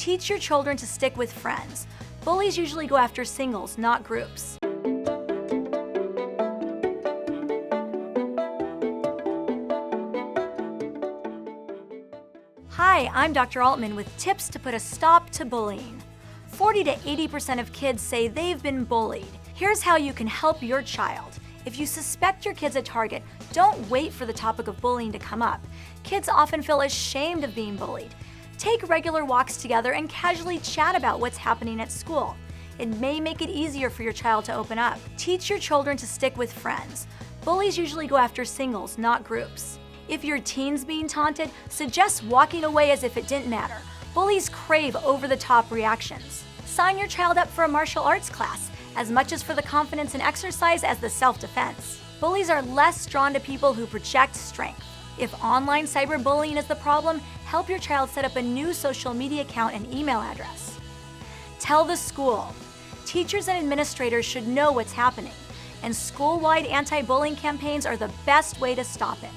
Teach your children to stick with friends. Bullies usually go after singles, not groups. Hi, I'm Dr. Altman with tips to put a stop to bullying. 40 to 80% of kids say they've been bullied. Here's how you can help your child. If you suspect your kid's a target, don't wait for the topic of bullying to come up. Kids often feel ashamed of being bullied. Take regular walks together and casually chat about what's happening at school. It may make it easier for your child to open up. Teach your children to stick with friends. Bullies usually go after singles, not groups. If your teen's being taunted, suggest walking away as if it didn't matter. Bullies crave over-the-top reactions. Sign your child up for a martial arts class, as much as for the confidence and exercise as the self-defense. Bullies are less drawn to people who project strength. If online cyberbullying is the problem, help your child set up a new social media account and email address. Tell the school. Teachers and administrators should know what's happening, and school-wide anti-bullying campaigns are the best way to stop it.